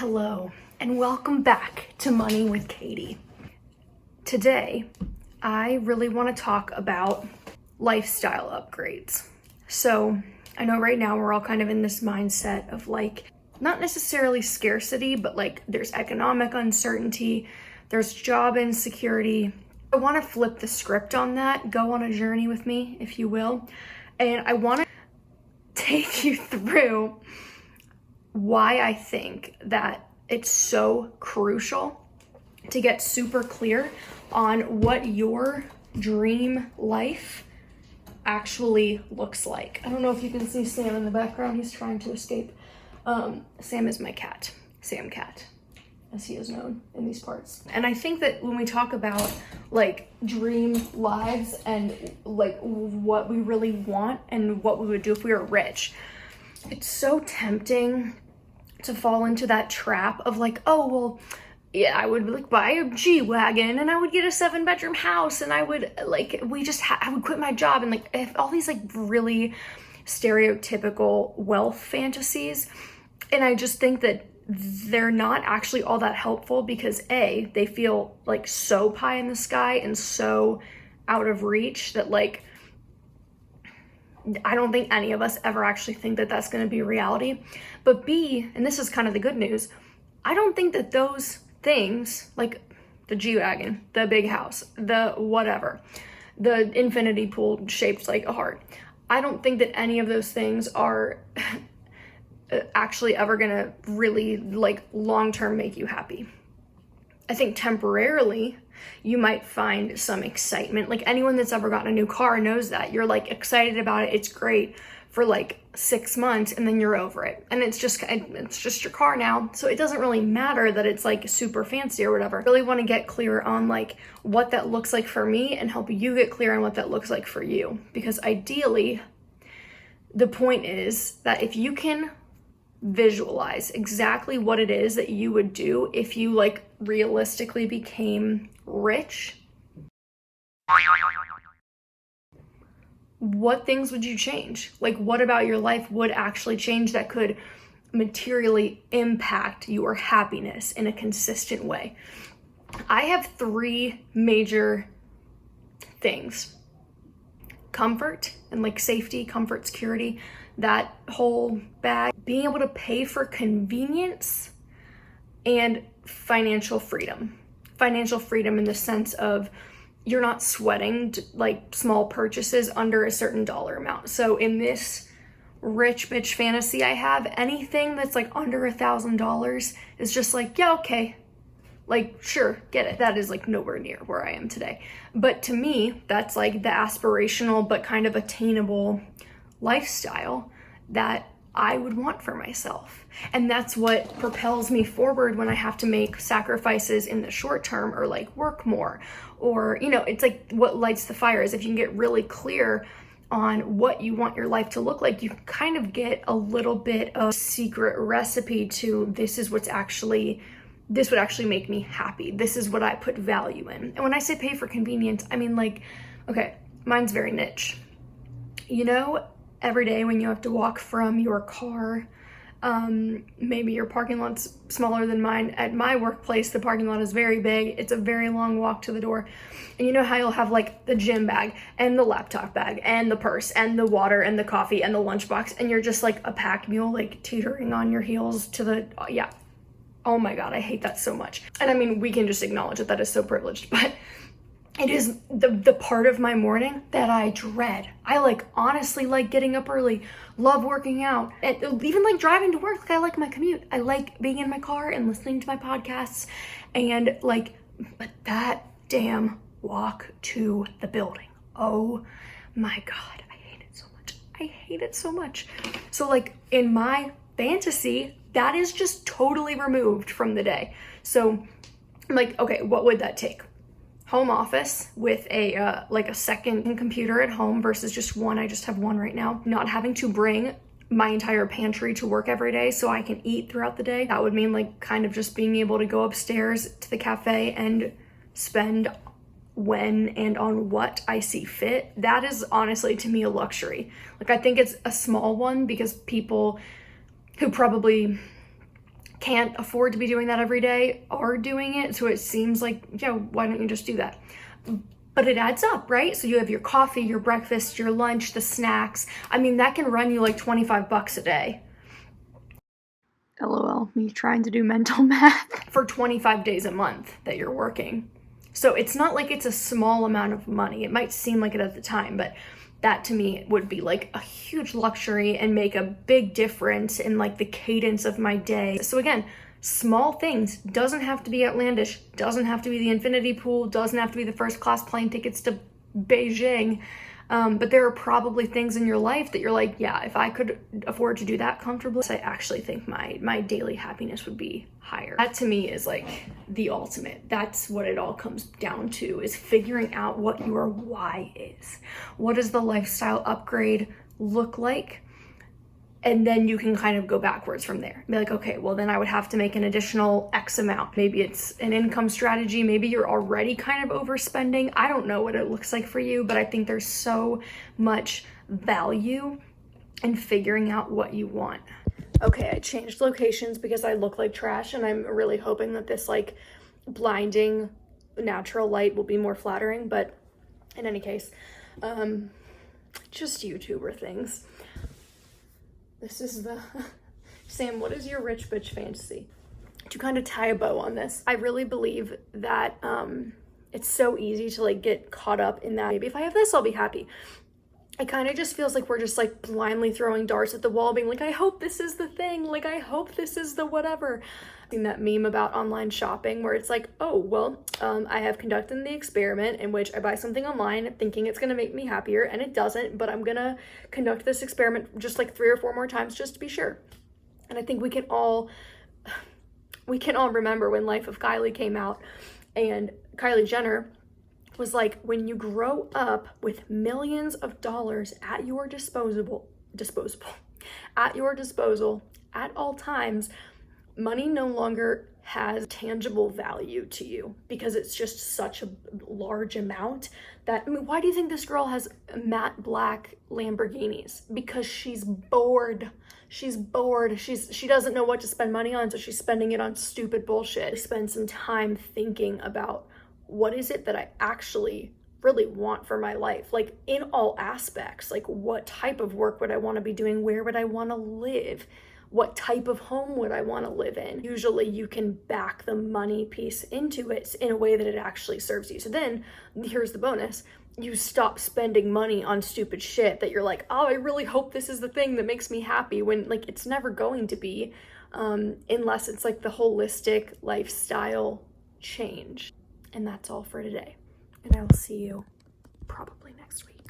Hello, and welcome back to Money with Katie. Today, I really want to talk about lifestyle upgrades. So, I know right now we're all kind of in this mindset of like, not necessarily scarcity, but like there's economic uncertainty, there's job insecurity. I want to flip the script on that, go on a journey with me, if you will, and I want to take you through why I think that it's so crucial to get super clear on what your dream life actually looks like. I don't know if you can see Sam in the background. He's trying to escape. Sam is my cat, Sam Cat, as he is known in these parts. And I think that when we talk about like dream lives and like what we really want and what we would do if we were rich, it's so tempting to fall into that trap of like, oh, well, yeah, I would like buy a G-Wagon and I would get a 7-bedroom house and I would like, I would quit my job and like all these like really stereotypical wealth fantasies. And I just think that they're not actually all that helpful because A, they feel like so pie in the sky and so out of reach that like, I don't think any of us ever actually think that that's going to be reality. But B, and this is kind of the good news, I don't think that those things, like the G-Wagon, the big house, the whatever, the infinity pool shaped like a heart, I don't think that any of those things are actually ever going to really like long-term make you happy. I think temporarily you might find some excitement. Like anyone that's ever gotten a new car knows that. You're like excited about it. It's great for like 6 months and then you're over it. And it's just your car now. So it doesn't really matter that it's like super fancy or whatever. I really want to get clear on like what that looks like for me and help you get clear on what that looks like for you. Because ideally, the point is that if you can visualize exactly what it is that you would do if you like realistically became rich, what things would you change? Like what about your life would actually change that could materially impact your happiness in a consistent way? I have 3 major things: comfort and like safety, comfort, security, that whole bag, being able to pay for convenience, and financial freedom. Financial freedom in the sense of you're not sweating like small purchases under a certain dollar amount. So in this rich bitch fantasy I have, anything that's like under $1,000 is just like, yeah, okay. Like, sure, get it. That is like nowhere near where I am today. But to me, that's like the aspirational but kind of attainable lifestyle that I would want for myself. And that's what propels me forward when I have to make sacrifices in the short term or like work more. Or, you know, it's like what lights the fire is if you can get really clear on what you want your life to look like, you kind of get a little bit of secret recipe to this would actually make me happy. This is what I put value in. And when I say pay for convenience, I mean like, okay, mine's very niche. You know, every day when you have to walk from your car, maybe your parking lot's smaller than mine. At my workplace, the parking lot is very big. It's a very long walk to the door. And you know how you'll have like the gym bag and the laptop bag and the purse and the water and the coffee and the lunchbox, and you're just like a pack mule, like teetering on your heels to the, yeah. Oh my God, I hate that so much. And I mean, we can just acknowledge that is so privileged, but it is the part of my morning that I dread. I like honestly like getting up early, love working out, and even like driving to work. Like I like my commute. I like being in my car and listening to my podcasts and like, but that damn walk to the building. Oh my God, I hate it so much. I hate it so much. So like in my fantasy, that is just totally removed from the day. So I'm like, okay, what would that take? Home office with a like a second computer at home versus just one. I just have one right now. Not having to bring my entire pantry to work every day so I can eat throughout the day. That would mean like kind of just being able to go upstairs to the cafe and spend when and on what I see fit. That is honestly to me a luxury. Like I think it's a small one because people who probably can't afford to be doing that every day are doing it. So it seems like, why don't you just do that? But it adds up, right? So you have your coffee, your breakfast, your lunch, the snacks. I mean, that can run you like $25 a day. LOL, me trying to do mental math. For 25 days a month that you're working. So it's not like it's a small amount of money. It might seem like it at the time, but that to me would be like a huge luxury and make a big difference in like the cadence of my day. So again, small things, doesn't have to be outlandish, doesn't have to be the infinity pool, doesn't have to be the first class plane tickets to Beijing. But there are probably things in your life that you're like, yeah, if I could afford to do that comfortably, I actually think my daily happiness would be higher. That to me is like the ultimate. That's what it all comes down to, is figuring out what your why is. What does the lifestyle upgrade look like? And then you can kind of go backwards from there. Be like, okay, well then I would have to make an additional X amount. Maybe it's an income strategy. Maybe you're already kind of overspending. I don't know what it looks like for you, but I think there's so much value in figuring out what you want. Okay, I changed locations because I look like trash, and I'm really hoping that this like blinding natural light will be more flattering. But in any case, just YouTuber things. This is the, Sam, what is your rich bitch fantasy? To kind of tie a bow on this, I really believe that it's so easy to like get caught up in that. Maybe if I have this, I'll be happy. It kind of just feels like we're just like blindly throwing darts at the wall, being like, I hope this is the thing. Like, I hope this is the whatever. Seen that meme about online shopping where it's like, oh, well, I have conducted the experiment in which I buy something online thinking it's going to make me happier, and it doesn't, but I'm going to conduct this experiment just like 3 or 4 more times just to be sure. And I think we can all remember when Life of Kylie came out, and Kylie Jenner was like, when you grow up with millions of dollars at your disposal at all times, money no longer has tangible value to you because it's just such a large amount that, I mean, why do you think this girl has matte black Lamborghinis? Because she's bored. She's bored. She doesn't know what to spend money on, so she's spending it on stupid bullshit. Spend some time thinking about, what is it that I actually really want for my life? Like, in all aspects, like what type of work would I want to be doing? Where would I want to live? What type of home would I want to live in? Usually you can back the money piece into it in a way that it actually serves you. So then here's the bonus. You stop spending money on stupid shit that you're like, oh, I really hope this is the thing that makes me happy, when like it's never going to be, unless it's like the holistic lifestyle change. And that's all for today. And I will see you probably next week.